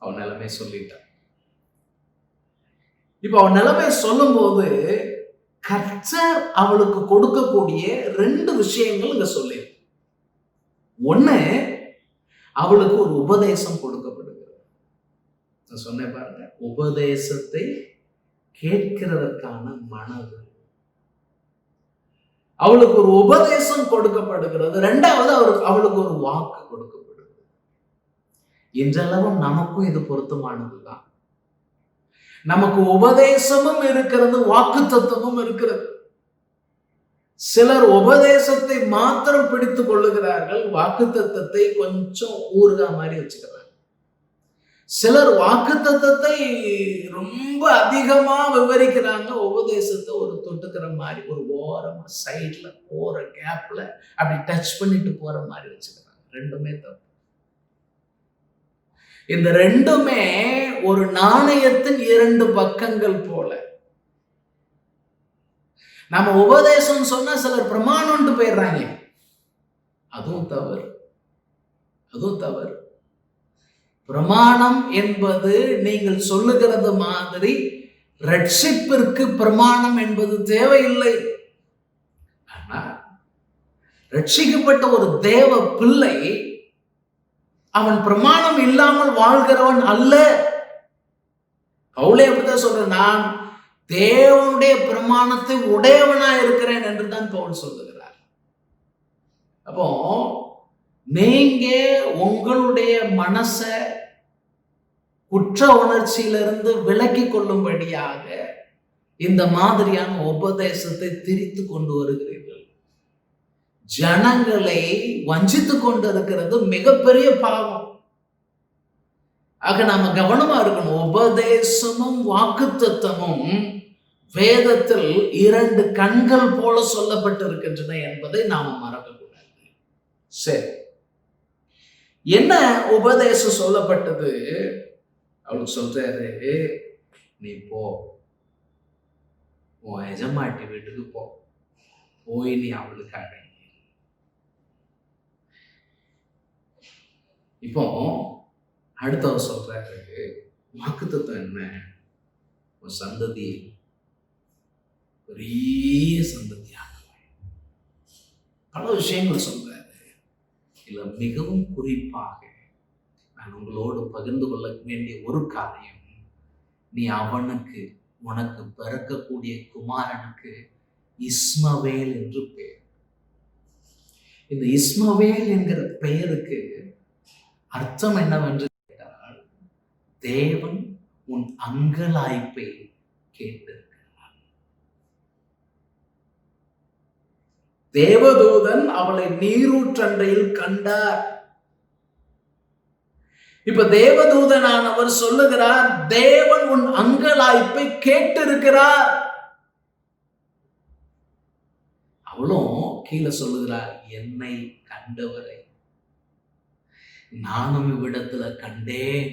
அவன் நிலைமை சொல்லிட்டான். இப்ப அவன் நிலைமை சொல்லும் போது கர்த்தர் அவளுக்கு கொடுக்கக்கூடிய 2 விஷயங்கள் இங்க சொல்லி. ஒண்ணு, அவளுக்கு ஒரு உபதேசம் கொடுக்கப்படுகிறது. நான் சொன்னேன் பாருங்க, உபதேசத்தை கேட்கிறதற்கான மனது. அவளுக்கு ஒரு உபதேசம் கொடுக்கப்படுகிறது. 2வது அவளுக்கு ஒரு வாக்கு கொடுக்கப்படுகிறது. இன்றளவும் நமக்கும் இது பொருத்தமானதுதான். நமக்கு உபதேசமும் இருக்கிறது, வாக்கு தத்துவமும் இருக்கிறது. சிலர் உபதேசத்தை மாத்திரம் பிடித்துக் கொள்ளுகிறார்கள், வாக்கு தத்தத்தை கொஞ்சம் ஊறுகா மாதிரி வச்சுக்கிறாங்க. சிலர் வாக்குத்தத்தத்தை ரொம்ப அதிகமா விவரிக்கிறாங்க, உபதேசத்தை ஒரு தொட்டுக்கிற மாதிரி ஒரு ஓரமா சைட்ல போற கேப்ல அப்படி டச் பண்ணிட்டு போற மாதிரி வச்சுக்கிறாங்க. ரெண்டுமே தப்பு. இந்த ரெண்டுமே ஒரு நாணயத்தின் இரண்டு பக்கங்கள் போல. நம்ம உபதேசம் சொன்னா சிலர் பிரமாணம்ட்டு போயிடுறாங்க. அதுவும் தவறு, அதுவும் தவறு. பிரமாணம் என்பது நீங்கள் சொல்லுகிறது மாதிரி ரட்சிப்பிற்கு பிரமாணம் என்பது தேவையில்லை. ஆனா ரட்சிக்கப்பட்ட ஒரு தேவ பிள்ளை அவன் பிரமாணம் இல்லாமல் வாழ்கிறவன் அல்ல. பவுலே அப்படிதான் சொல்ற, நான் தேவனுடைய பிரமாணத்தை உடையவனா இருக்கிறேன் என்று தான் பவுல் சொல்லுகிறார். அப்போ நீங்க உங்களுடைய மனசை குற்ற உணர்ச்சியிலிருந்து விலக்கி கொள்ளும்படியாக இந்த மாதிரியான உபதேசத்தை திரித்து கொண்டு வருகிறீர்கள். ஜனங்களை வஞ்சித்து கொண்டு இருக்கிறது மிகப்பெரிய பாவம். ஆக நாம கவனமா இருக்கணும். உபதேசமும் வாக்குத்தத்தமும் வேதத்தில் இரண்டு கண்கள் போல சொல்லப்பட்டிருக்கின்றன என்பதை நாம மறக்கக்கூடாது. சரி, என்ன உபதேசம் சொல்லப்பட்டது? அவளுக்கு சொல்றாரு, நீ போ, உன் எஜமாட்டி வீட்டுக்கு போ, போய் நீ அவளுக்கு அடங்கி. இப்போ அடுத்தவர் சொல்றாரு, வாக்குத்தத்தம் என்ன? உன் சந்ததி பெரிய சந்ததியாக. பல விஷயங்கள் சொல்றாரு. இல்ல மிகவும் குறிப்பாக நான் உங்களோடு பகிர்ந்து கொள்ள வேண்டிய ஒரு காரியம், நீ அவனுக்கு உனக்கு பிறக்கக்கூடிய குமாரனுக்கு இஸ்மவேல் என்று பெயர். இந்த இஸ்மவேல் என்கிற பெயருக்கு அர்த்தம் என்னவென்று கேட்டால், தேவன் உன் அங்கலாய்ப்பை கேட்டிருக்கிறார். தேவதூதன் அவளை நீரூற்றண்டையில் கண்டார். இப்ப தேவதூதனானவர் சொல்லுகிறார், தேவன் உன் அங்கலாய்ப்பை கேட்டிருக்கிறார். அவளும் கீழே சொல்லுகிறார், என்னை கண்டவரை நானும் இவ்விடத்துல கண்டேன்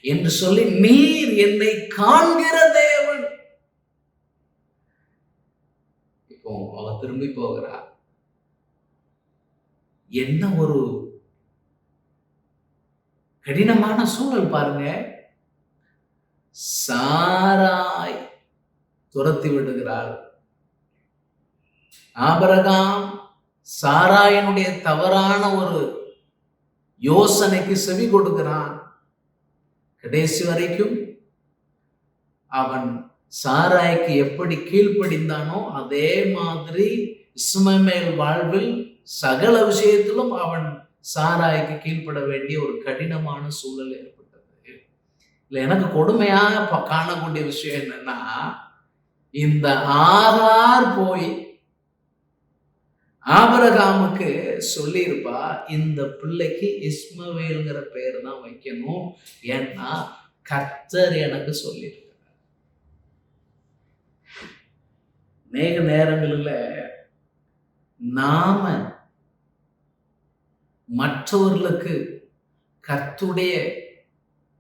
என்று சொல்லி, நீர் என்னை காண்கிற தேவன். இப்போ அவ திரும்பி போகிறார். என்ன ஒரு கடினமான சூழல் பாருங்க. சாராய் துரத்தி விடுகிறாள். ஆபிரகாம் சாராயனுடைய தவறான ஒரு யோசனைக்கு செவி கொடுக்கிறான். கடைசி வரைக்கும் அவன் சாராய்க்கு எப்படி கீழ்ப்படிந்தானோ அதே மாதிரி இஸ்மவேல் வாழ்வில் சகல விஷயத்திலும் அவன் சாராய்க்கு கீழ்ப்பட வேண்டிய ஒரு கடினமான சூழல் ஏற்பட்டது. இல்ல, எனக்கு கொடுமையா காணக்கூடிய விஷயம் என்னன்னா, இந்த ஆகார் போய் ஆபிரகாமுக்கு சொல்லியிருப்பா, இந்த பிள்ளைக்கு இஸ்மவேல்ங்கிற பெயர் தான் வைக்கணும், ஏன்னா கர்த்தர் எனக்கு சொல்லியிருக்கிறார். அநேக நேரங்களில் நாம மற்றவர்களுக்கு கர்த்தருடைய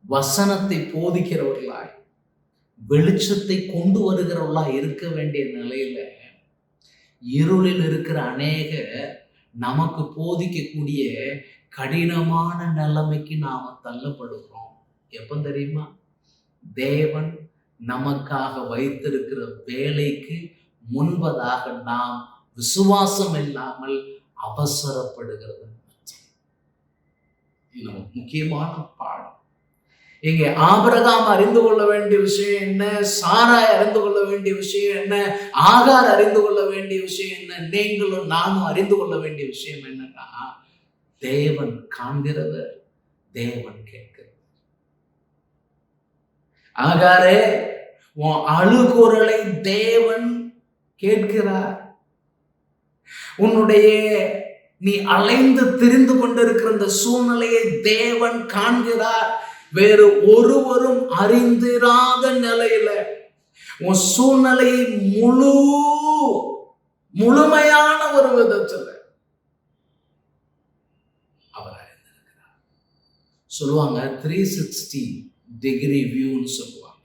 வசனத்தை போதிக்கிறவர்களாய், வெளிச்சத்தை கொண்டு வருகிறவர்களாய் இருக்க வேண்டிய நிலையில இருளில் இருக்கிற அநேக நமக்கு போதிக்கக்கூடிய கடினமான நிலைமைக்கு நாம தள்ளப்படுகிறோம். எப்ப தெரியுமா? தேவன் நமக்காக வைத்திருக்கிற வேலைக்கு முன்பதாக நாம் விசுவாசம் இல்லாமல் அவசரப்படுகிறது. முக்கியமான பாடம் இங்கே. ஆபிரகாம் அறிந்து கொள்ள வேண்டிய விஷயம் என்ன? சாராய் அறிந்து கொள்ள வேண்டிய விஷயம் என்ன? ஆகார் அறிந்து கொள்ள வேண்டிய விஷயம் என்ன? நீங்களும் நானும் அறிந்து கொள்ள வேண்டிய விஷயம் என்னன்னா, தேவன் காண்கிறவர், தேவன் கேட்கிறவர். ஆகாரே, உன் அழுகுரலை தேவன் கேட்கிறார். உன்னுடைய நீ அலைந்து திரிந்து கொண்டிருக்கிற இந்த சூழ்நிலையை தேவன் காண்கிறார். வேறு ஒருவரும் அறிந்திராத நிலையில உன் சூழ்நிலையை முழுமையான ஒரு விதத்துல அவர் அறிந்திருக்கிறார். சொல்லுவாங்க 360 டிகிரி வியூன்னு சொல்லுவாங்க.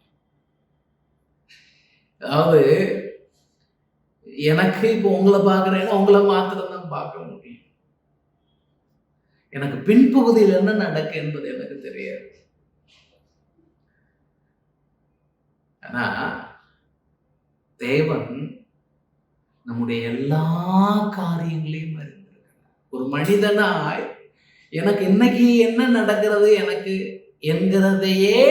அதாவது எனக்கு இப்போ உங்களை பார்க்கிறேன்னா உங்களை மாத்திரம் தான் பார்க்க முடியும். எனக்கு பின்பகுதியில் என்ன நடக்கு என்பது எனக்கு தெரியாது. ஆனா தேவன் நம்முடைய எல்லா காரியங்களையும் அறிந்திருக்கிறார். ஒரு மனிதனாய் எனக்கு இன்னைக்கு என்ன நடக்கிறது எனக்கு என்கிறதையே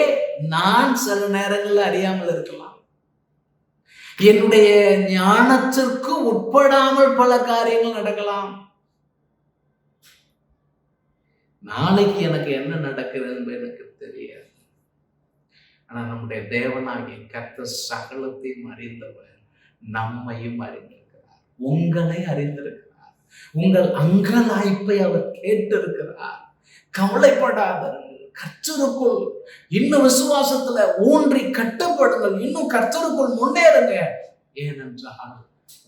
நான் சில நேரங்களில் அறியாமல் இருக்கலாம். என்னுடைய ஞானத்திற்கு உட்படாமல் பல காரியங்கள் நடக்கலாம். நாளைக்கு எனக்கு என்ன நடக்கிறது எனக்கு தெரியாது. ஆனா நம்முடைய தேவனாகிய கர்த்தர் சகலத்தையும் அறிந்தவர், நம்மையும் அறிந்திருக்கிறார், உங்களை அறிந்திருக்கிறார், உங்கள் அங்கலாய்ப்பை அவர் கேட்டிருக்கிறார். கவலைப்படாதீர்கள், கர்த்தருக்குள் இன்னும் விசுவாசத்துல ஊன்றி கட்டப்படுங்கள், இன்னும் கர்த்தருக்குள் முன்னேறுங்க. ஏனென்றால்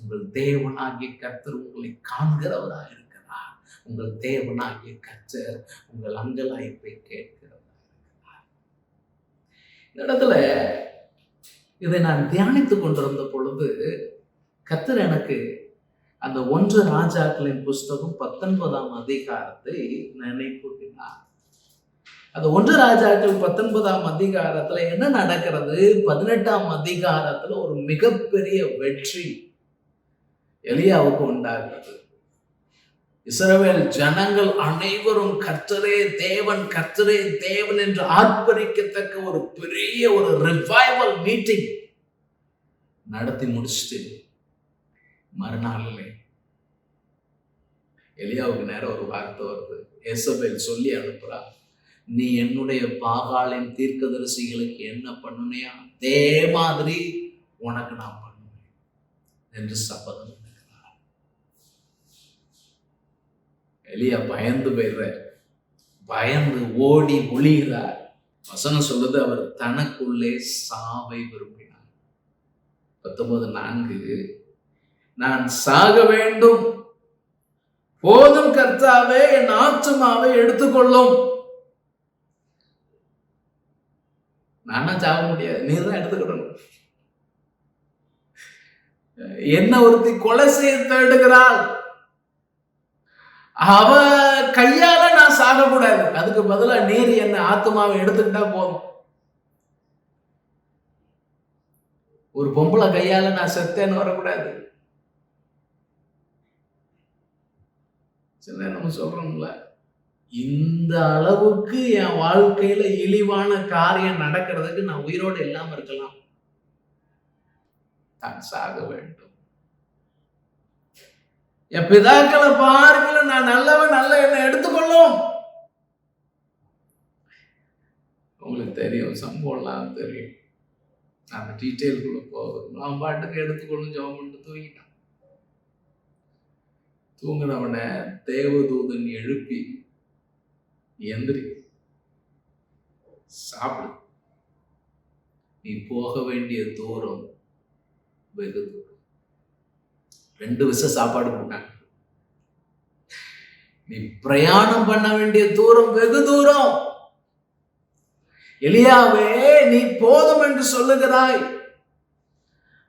உங்கள் தேவனாகிய கர்த்தர் உங்களை காண்கிறவராக இருக்கிறார். உங்கள் தேவனாகிய கர்த்தர் உங்கள் அங்கலாய்ப்பை கேட்கிறவராக இருக்கிறார். இந்த இடத்துல இதை நான் தியானித்துக் கொண்டிருந்த பொழுது கர்த்தர் எனக்கு அந்த 1 ராஜாக்களின் புஸ்தகம் 19ஆம் அதிகாரத்தை நினைப்பூட்டினார். அந்த 1 ராஜாக்கள் 19ஆம் அதிகாரத்துல என்ன நடக்கிறது? 18ஆம் அதிகாரத்துல ஒரு மிகப்பெரிய வெற்றி எலியாவுக்கு உண்டாகிறது. இஸ்ரவேல் ஜனங்கள் அனைவரும் கர்த்தரே தேவன், கர்த்தரே தேவன் என்று ஆர்ப்பரிக்கத்தக்க ஒரு பெரிய ஒரு ரிவைவல் மீட்டிங் நடத்தி முடிச்சுட்டு மறுநாளிலே எலியாவுக்கு நேரம் ஒரு வார்த்தை வருது. எசபேல் சொல்லி அனுப்புறா, நீ என்னுடைய பாகாலின் தீர்க்கதரிசிகளுக்கு என்ன பண்ணுனியா அதே மாதிரி உனக்கு நான் பண்ணுவேன் என்று சபதம் எடுக்கிறார். எலியா பயந்து போயிடுறார், பயந்து ஓடி ஒளிகிறார். வசனம் சொல்லுது, அவர் தனக்குள்ளே சாவை விரும்பினார். 19:4 நான் சாக வேண்டும், போதும் கர்த்தாவே, என் ஆத்துமாவை எடுத்துக்கொள்ளும். நானா சாக முடியாது, நீ தான் எடுத்துக்கிடணும். என்ன ஒருத்தி கொலை செய்ய தேடுகிறாள், அவ கையால நான் சாகக்கூடாது, அதுக்கு பதிலா நீர் என்ன ஆத்துமாவை எடுத்துக்கிட்டா போதும். ஒரு பொம்பளை கையால நான் செத்தேன்னு வரக்கூடாது. சில நம்ம சொல்றோம்ல, இந்த அளவுக்கு என் வாழ்க்கையில இழிவான காரியம் நடக்கிறதுக்கு நான் உயிரோடு இல்லாம இருக்கலாம், நான் சாக வேண்டும். என் பிதாக்களை பாருங்கள, நான் நல்லவன் நல்ல என்னை எடுத்துக்கொள்ளும். உங்களுக்கு தெரியும், சம்பவம்லாம் தெரியும், அந்த டீட்டெயிலுக்குள்ள போகும். நான் பாட்டுக்கு எடுத்துக்கொள்ளும் ஜெபம் பண்ணிட்டு தூங்கிட்டான். தூங்கினவனை தேவதூதன் எழுப்பி, எந்திரி, சாப்பிடு, நீ போக வேண்டிய தூரம் வெகு தூரம். 2 விச சாப்பாடு போட்டாங்க. நீ பிரயாணம் பண்ண வேண்டிய தூரம் வெகு தூரம். எலியாவே, நீ போதும் என்று சொல்லுகிறாய்.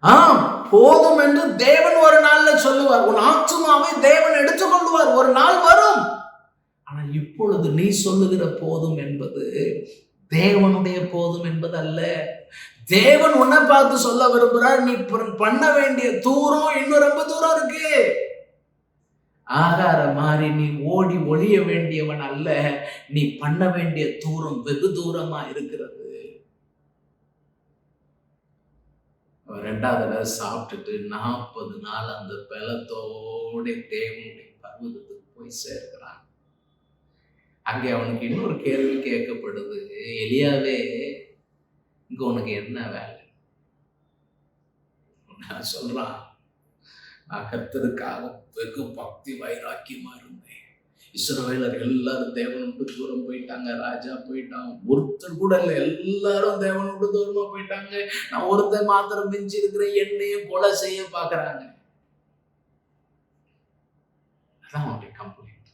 ஆம், போதும் என்று தேவன் ஒரு நாள்ல சொல்லுவார். உன் ஆத்துமாவை தேவன் எடுத்துக்கொள்வார், ஒரு நாள் வரும். ஆனால் இப்பொழுது நீ சொல்லுகிற போதும் என்பது தேவனுடைய போதும் என்பது அல்ல. தேவன் உன்னை பார்த்து சொல்ல விரும்புகிறார், நீ பண்ண வேண்டிய தூரம் இன்னும் ரொம்ப தூரம் இருக்கு. ஆகார மாறி நீ ஓடி ஒளிய வேண்டியவன் அல்ல, நீ பண்ண வேண்டிய தூரம் வெகு தூரமா இருக்கிறது. 2வது சாப்பிட்டுட்டு 40 நாள் அந்த பலத்தோட தேவனுடைய பர்வதத்துக்கு போய் சேர்க்கிறான். அங்கே அவனுக்கு இன்னொரு கேள்வி கேட்கப்படுது, எலியாவே, இங்க உனக்கு என்ன வேலை? நான் சொல்றான், நான் கர்த்தருக்காக வெகு பக்தி வைராக்கியமா இருந்தேன், இஸ்ரவேலர் எல்லாரும் தேவன் விட்டு தூரம் போயிட்டாங்க. ராஜா போயிட்டான், ஒருத்தர் கூட இல்லை, எல்லாரும் தேவன் விட்டு தூரமா போயிட்டாங்க. நான் ஒருத்தர் மாத்திரம் மிஞ்சி இருக்கிறேன், என்னையும் கொலை செய்ய பாக்குறாங்க. அதான் அவனுடைய கம்ப்ளைண்ட்.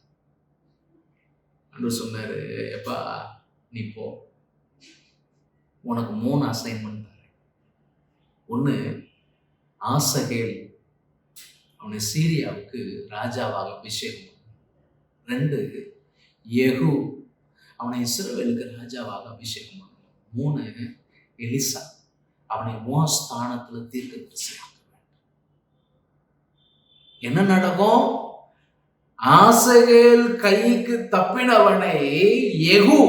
அன்று சொன்னாரு, எப்பா நீ போ, உனக்கு 3 அசைன்மெண்ட் தரேன். ஒண்ணு, ஆசகேல் அவனை சீரியாவுக்கு ராஜாவாக அபிஷேகம். 2, யெகூ அவனை இஸ்ரவேலுக்கு ராஜாவாக அபிஷேகம் பண்ணணும். 3, எலிசா அவனை உன் ஸ்தானத்துல தீர்க்கதரிசியாக. என்ன நடக்கும்? ஆசகேல் கைக்கு தப்பினவனை யெகூ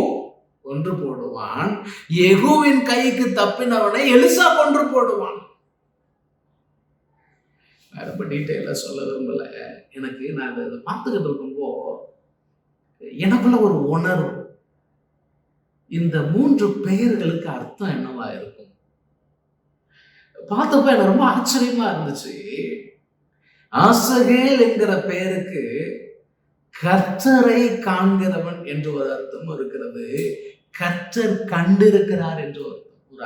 கொன்று போடுவான், யெகூவின் கைக்கு தப்பினவனை எலிசா கொன்று போடுவான். ரொம்ப டீட்டெயிலா சொல்ல விரும்பல. எனக்கு நான் அதை பார்த்துக்கிட்டு இருக்கும்போ எனக்குள்ள ஒரு உணர்வு, இந்த 3 பெயர்களுக்கு அர்த்தம் என்னவா இருக்கும் பார்த்தப்ப எனக்கு ரொம்ப ஆச்சரியமா இருந்துச்சு. ஆசகேல் என்கிற பெயருக்கு கர்த்தரை காண்கிறவன் என்று ஒரு அர்த்தம் இருக்கிறது, கர்த்தர் கண்டிருக்கிறார் என்று ஒரு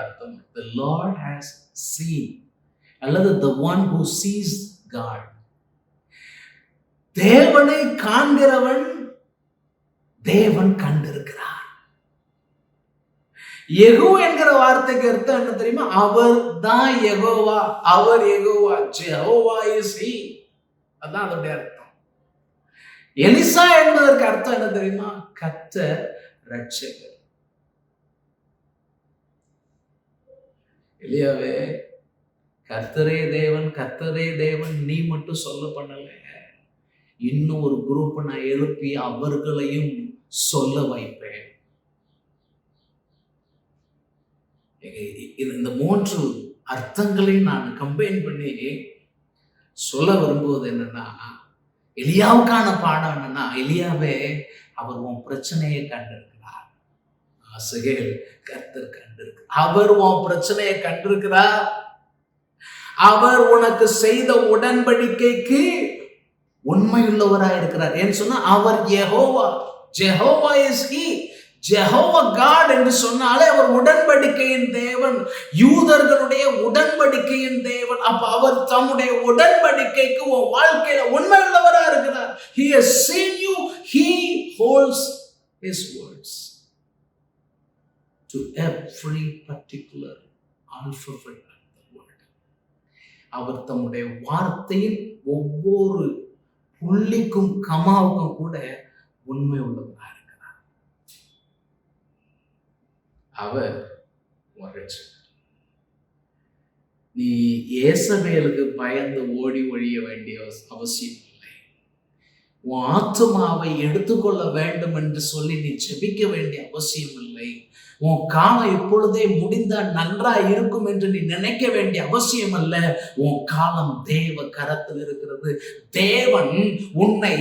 அர்த்தம். The Lord has seen அல்லது the one who sees God. தேவனை காண்கிறவன் தேவன் கண்டிருக்கிறார். யெகூ என்கிற வார்த்தைக்கு அர்த்தம் என்ன தெரியுமா? அவர் தான் யெகோவா, அவர் யெகோவா, ஜெகோவா இஸ் ஹி. அதான் அதோட அர்த்தம். எலிசா என்பதற்கு அர்த்தம் என்ன தெரியுமா? கர்த்தர் ரட்சகர். எலியாவே, கர்த்தரே தேவன், கர்த்தரே தேவன் நீ மட்டும் சொல்ல பண்ணல, இன்னும் ஒரு குரூப் நான் எழுப்பி அவர்களையும் சொல்ல வைப்பேன். இந்த 3 அர்த்தங்களையும் நான் கம்பைன் பண்ணி சொல்ல விரும்புவது என்னன்னா, எலியாவுக்கான பாடம் என்னன்னா, எலியாவே அவர் உன் பிரச்சனையை கண்டிருக்கிறார். ஆசகேல் கர்த்தர் கண்டிருக்கிறார், அவர் உன் பிரச்சனையை கண்டிருக்கிறார். அவர் உனக்கு செய்த உடன்படிக்கைக்கு உண்மையுள்ளவராய் இருக்கிறார். ஏன்னு சொன்னா அவர் Jehovah, Jehovah is he, Jehovah god என்று சொன்னாலே அவர் உடன்படிக்கையின் தேவன், யூதர்களுடைய உடன்படிக்கையின் தேவன். அப்ப அவர் தம்முடைய உடன்படிக்கைக்கு உன் வாழ்க்கையில உண்மையுள்ளவரா இருக்கிறார். He has seen you, he holds his words to every particular alphabet. அவர் தம்முடைய வார்த்தையின் ஒவ்வொரு புள்ளிக்கும் கமாவுக்கும் கூட உண்மை உள்ளவராக இருக்கிறார். அவர் நீ ஏசபேலுக்கு பயந்து ஓடி ஒழிய வேண்டிய அவசியம் இல்லை. உன் ஆத்துமாவை எடுத்துக்கொள்ள வேண்டும் என்று சொல்லி நீ ஜெபிக்க வேண்டிய அவசியம் இல்லை. உன் காலம் இப்பொழுதே முடிந்தால் நன்றா இருக்கும் என்று நீ நினைக்க வேண்டிய அவசியம் அல்ல. உன் காலம் தேவ கரத்தில் இருக்கிறது. தேவன் உன்னை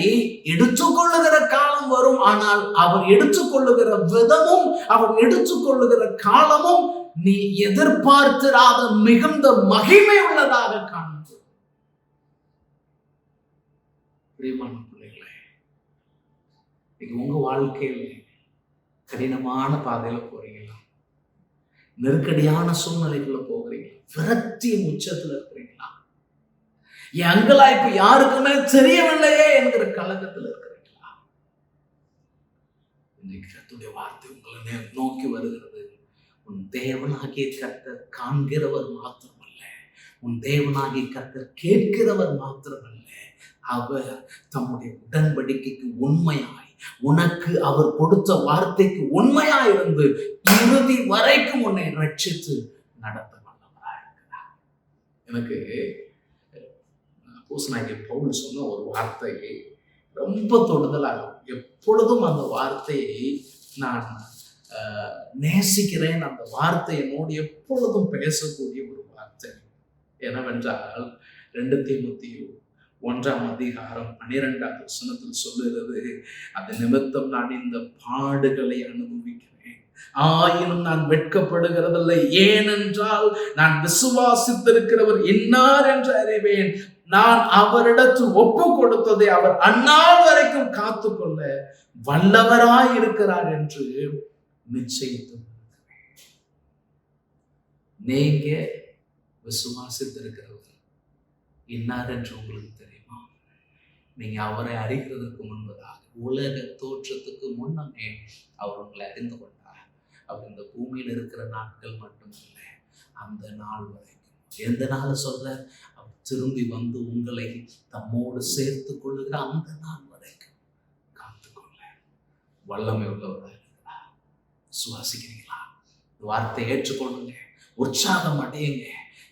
எடுத்துக்கொள்ளுகிற காலம் வரும். ஆனால் அவர் எடுத்துக்கொள்ளுகிற விதமும் அவர் எடுத்துக்கொள்ளுகிற காலமும் நீ எதிர்பார்த்திராத மிகுந்த மகிமை உள்ளதாக காண்போம். பிரியமான பிள்ளைகளே, உங்க வாழ்க்கையில் கடினமான பாதையில போறீங்களா? நெருக்கடியான சூழ்நிலைக்குள்ள போகிறீங்களா? விரக்தியின் உச்சத்துல இருக்கிறீங்களா? என் அங்கலாய்ப்பு யாருக்குமே தெரியவில்லையே என்கிற கலக்கத்தில் இருக்கிறீங்களா? இன்னைக்கு கர்த்தருடைய வார்த்தை உங்களை நோக்கி வருகிறது. உன் தேவனாகிய கர்த்தர் காண்கிறவர் மாத்திரமல்ல, உன் தேவனாகிய கர்த்தர் கேட்கிறவர் மாத்திரமல்ல, அவர் தம்முடைய உடன்படிக்கைக்கு உண்மையாய், உனக்கு அவர் கொடுத்த வார்த்தைக்கு உண்மையா இருந்து இறுதி வரைக்கும் உன்னை ரட்சித்து நடத்த வல்லவராக இருக்கிறார். எனக்கு அப்போஸ்தலனாகிய பவுல் சொன்ன ஒரு வார்த்தை ரொம்ப தொடுதலாகும். எப்பொழுதும் அந்த வார்த்தையை நான் நேசிக்கிறேன். அந்த வார்த்தை என்னோடு எப்பொழுதும் பேசக்கூடிய ஒரு வார்த்தை என்னவென்றால் 2 தீமோத்தேயு 1:12 சொல்லுகிறது, அது நிமித்தம் நான் இந்த பாடுகளை அனுபவிக்கிறேன், ஆயினும் நான் வெட்கப்படுகிறதில்லை. ஏனென்றால் நான் விசுவாசித்திருக்கிறவர் இன்னார் என்று அறிவேன். நான் அவரிடத்தில் ஒப்பு கொடுத்ததை அவர் அந்நாள் வரைக்கும் காத்துக்கொள்ள வல்லவராய் இருக்கிறார் என்று நிச்சயித்து நீங்க விசுவாசித்திருக்கிறவர் இன்னார் என்று உங்களுக்கு தெரியுமா? நீங்க அவரை அறிகிறதுக்கு முன்பதாக உலக தோற்றத்துக்கு முன்னமே அவர் உங்களை அறிந்து கொண்டார். அவர் இந்த பூமியில் இருக்கிற நாட்கள் மட்டும் இல்லை, அந்த நாள் வரைக்கும். எந்த நாள் சொல்ற? அவர் திரும்பி வந்து உங்களை தம்மோடு சேர்த்து கொள்ளுகிற அந்த நாள் வரைக்கும் காத்துக்கொள்ள வல்லமை உள்ளவராக இருக்கிறார். சுவாசிக்கிறீங்களா? வார்த்தை ஏற்றுக்கொள்ளுங்க, உற்சாகம் அடையுங்க.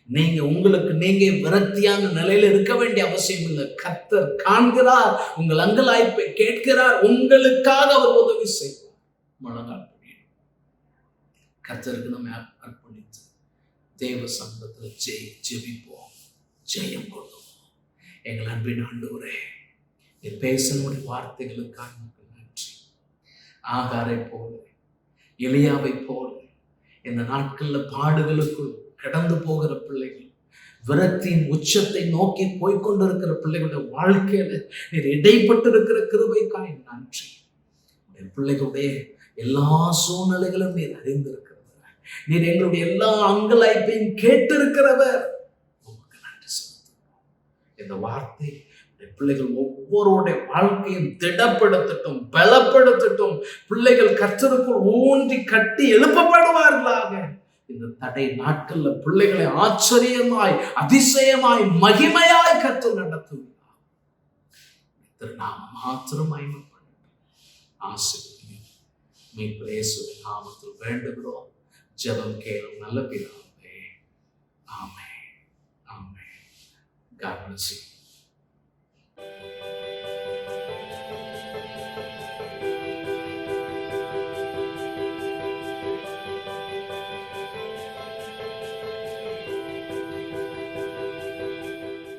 நீங்க உங்களுக்கு நீங்க விரக்தியான நிலையில இருக்க வேண்டிய அவசியம் இல்லை. கர்த்தர் காண்கிறார், உங்கள் அங்கலாய்ப்பை கேட்கிறார், உங்களுக்காக அவர் உதவி செய்வார். முழங்கால் கர்த்தருக்கு நம்ம அர்ப்பணித்து தேவ சமூகத்துல ஜெபிப்போம், ஜெயம் கொள்ளுவோம். எங்கள் அன்பின் ஆண்டவரே, பேசனுடைய வார்த்தைகளுக்காக நன்றி. ஆகாரை போல, எலியாவை போல இந்த நாட்கள்ல பாடுகளுக்குள் கடந்து போகிற பிள்ளைகள், விரக்தியின் உச்சத்தை நோக்கி போய்கொண்டிருக்கிற பிள்ளைகளுடைய வாழ்க்கையில நீர் இடைப்பட்டு இருக்கிற கிருபைக்காய் நன்றி. பிள்ளைகளுடைய எல்லா சூழ்நிலைகளும் நீர் அறிந்திருக்கிறவர், நீர் எங்களுடைய எல்லா அங்கலாய்ப்பையும் கேட்டிருக்கிறவர். உங்களுக்கு நன்றி செலுத்துகிறோம். இந்த வார்த்தை பிள்ளைகள் ஒவ்வொருடைய வாழ்க்கையும் திடப்படுத்தட்டும், பலப்படுத்தட்டும். பிள்ளைகள் கர்த்தருக்குள் ஊன்றி கட்டி எழுப்பப்படுவார்களாக. இந்த தடை நாட்கள்ல பிள்ளைகளை ஆச்சரியமாய், அதிசயமாய், மகிமையாய் கர்த்தர் நடத்துகிறார். நாம மாத்திரம் மகிமைப்படும். ஆசீர்வதியும் மீட்பர் இயேசுவின் நாமத்தில் வேண்டுகிறோம். ஜெபம் கேளும் நல்ல பிதாவே. ஆமென். ஆமென். God bless you.